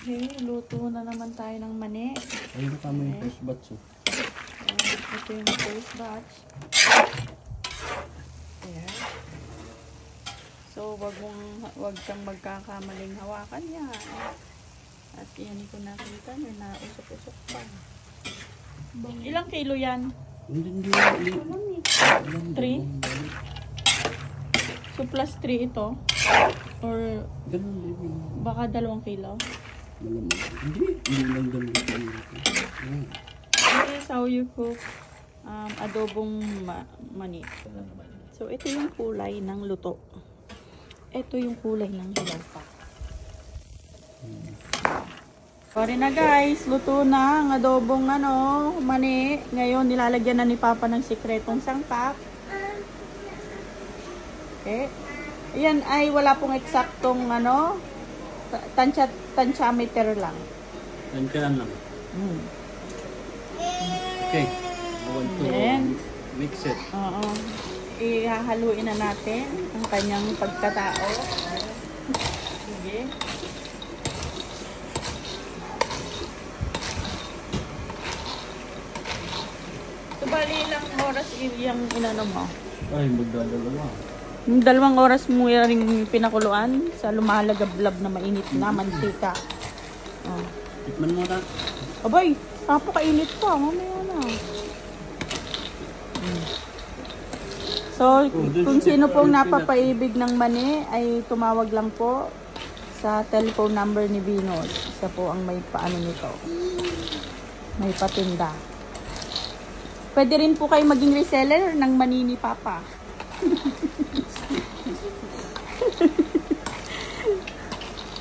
Okay, luto na naman tayo ng mani. Ayun kami yung first batch. Ito yung first batch. Ayan. So, wag kang magkakamaling hawakan yan. At yan ko nakita nyo na usok-usok pa. Ilang kilo yan? Hindi. 3? So, plus 3 ito? Or Ganun din. baka 2 kilo? Hindi lang ganun. This is how you cook adobong mani. So, ito yung kulay ng luto. Ito yung kulay ng hilaw pa. Sorry na guys, luto na ang adobong mani. Ngayon, nilalagyan na ni Papa ng sikretong sangkap. Okay. Yan ay wala pong eksaktong tansyameter lang. Tansyahan lang. Okay. I want to mix it. Oo. Ihahaluin na natin ang kanyang pagkatao. Sige. So, bali ilang oras yung inano mo? Ay, magdadalawa. 2 oras mo yung pinakuluan sa lumalagablab na mainit na mantika. Oh. Tikman mo na. Abay, napakainit pa. Mamaya na. So, kung sino pong napapaibig ng mani, ay tumawag lang po sa telephone number ni Venus. Isa po ang may paano nito. May patinda. Pwede rin po kayo maging reseller ng mani ni Papa.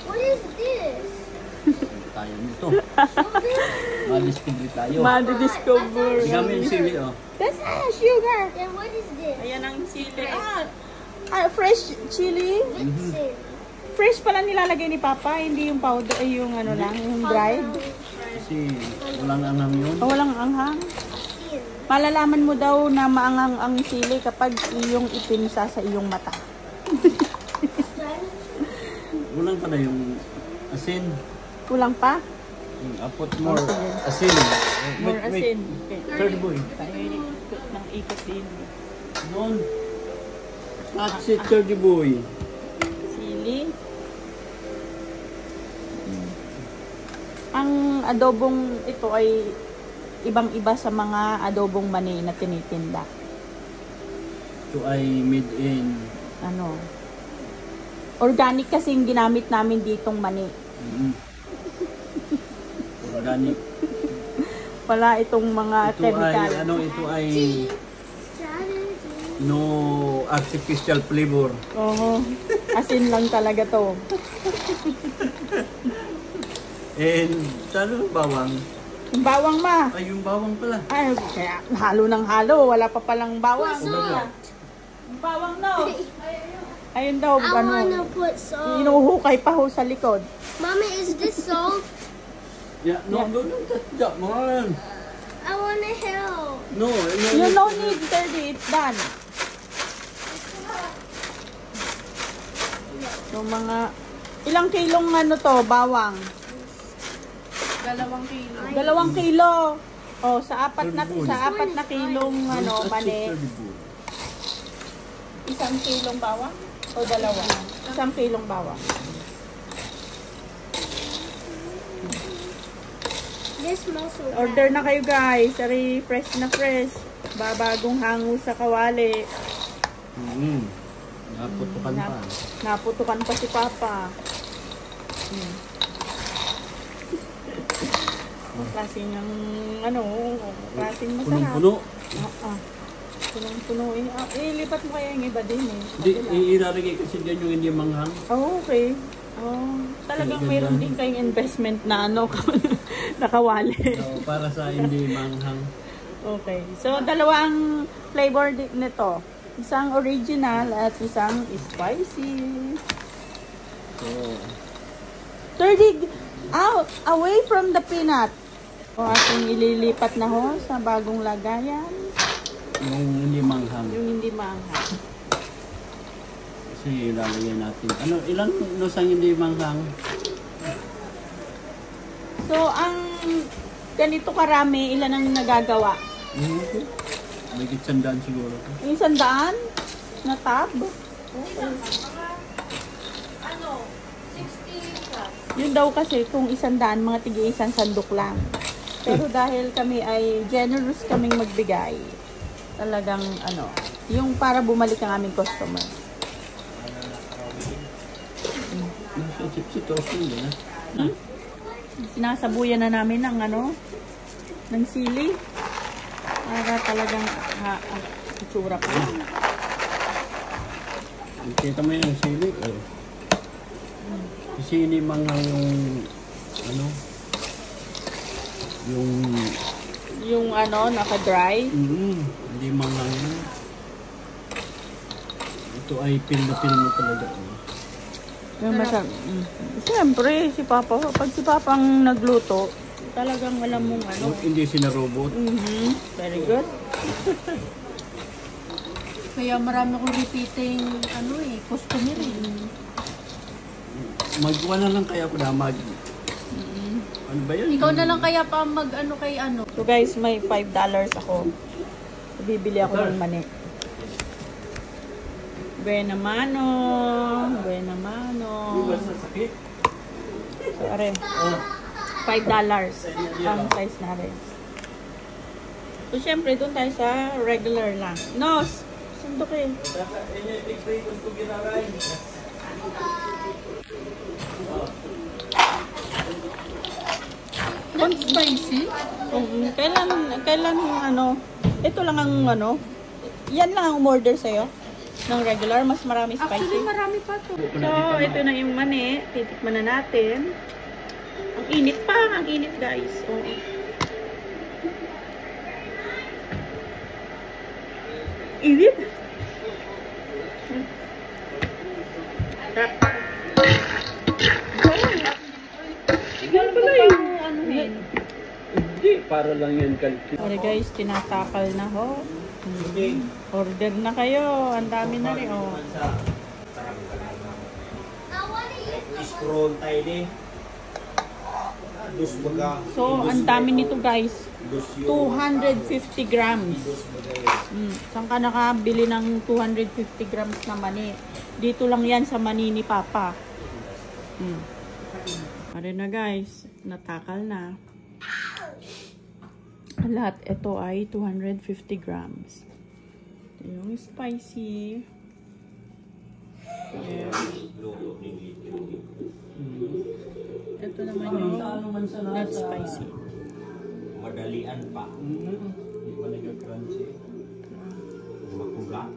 What is this? Tayo nito. Madiscover tayo. Madidiscover. Bigyan mo yung sili, oh. That's sugar. And what is this? Ayan ang sili. Fresh chili. Lipstick. Fresh pala nilalagay ni Papa, hindi yung powder, yung lang, yung dried. Kasi walang anghang yun. Oh, walang anghang. Malalaman mo daw na maanghang ang sili kapag iyong ipinsa sa iyong mata. Walang pala yung asin. Kulang pa? Put more asin. More asin. Okay. Third boy. Tayo ikot ng ikot din. Doon. That's it, third boy. Sili. Ang adobong ito ay ibang-iba sa mga adobong mani na tinitinda. Ito ay made in organic kasing ginamit namin ditong mani. Organic. Wala itong mga chemical. Ito ay no artificial flavor. Oo. Asin lang talaga to. And saan bawang? Yung bawang ma. Ay, yung bawang pala. Ay, kaya halo ng halo. Wala pa palang bawang. Salt. Yung bawang no. Ayun daw, I wanna put salt. inuhukay pa ho sa likod. Mommy, is this salt? Yeah, don't touch that one. I wanna help. No, You no need, Daddy. It's done. So, mga ilang kilong bawang? 2 kilo. 2 kilo. Oh, sa apat na kilong mani, 1 kilong bawang o 2? 1 kilong bawang. This smells so bad. Order na kayo guys. Sari fresh na fresh. Babagong hango sa kawali. Naputukan pa. Naputukan pa si Papa. Klaseng ang klaseng masarap. Punong-puno. Punong-puno. Ilipat mo kaya yung iba din Hindi, ilalagay kasi dyan yung hindi manghang. Oh, okay. Oh, talagang mayroon din kayong investment na nakawali. So, para sa hindi manghang. Okay. So, 2 flavor nito. Isang original at isang spicy. So, 30 out, away from the peanut. O ating ililipat na ho sa bagong lagayan. yung hindi manghang. Yung hindi maanghang. Kasi ilalagay natin. Ilan no sa hindi manghang? So, ang ganito karami, ilan ang nagagawa? May gitsandaan siguro. Yung 100 na tab? Ano? 60 plus. Yun daw kasi kung 100, mga tig-isang sandok lang. Pero dahil kami ay generous kaming magbigay, talagang ano, yung para bumalik ang aming customer. Sinasabuyan na namin ng ano, ng sili. Para talagang itsura pa. Kita mo yung sili. Sili mga yung yung ano, naka-dry. Hindi mga ito ay pil mo talaga. Yung siyempre, si Papa, pag si Papa ang nagluto, talagang alam mong ano. Hindi sinarobot. Very good. Kaya marami akong repeating ano eh, customer eh. Magkuha na lang kaya ako na ano ba yan? Ikaw na lang kaya pa mag ano kay ano. So guys, may $5 ako. Bibili ako ng mani. Buena mano. Buena mano. So, are. $5 ang size na rin. So, syempre, doon tayo sa regular lang. No, sundok eh. Not spicy? Kailan ano, ito lang ang ano, yan lang ang umorder sa'yo ng regular, mas marami spicy. Actually, marami pa to. So, ito na yung mani. Titikman na natin. Ang init pa. Ang init, guys. Oh. Init. Ikaw pala yung ano eh. Hindi, para lang yan kalki. Okay guys, tinatakal na ho. Order na kayo. Ang dami na rin. Oh. Scroll tayo din. Dus baga. So, ang dami nito guys. 250 grams. Saan ka nakabili ng 250 grams na mani? Dito lang yan sa mani ni Papa. Pare na guys. Natakal na. Lahat ito ay 250 grams. Ito yung spicy. Yeah. Ito naman yung not spicy. Madalian pa. Hindi pa nagka-crunchy. Makulat.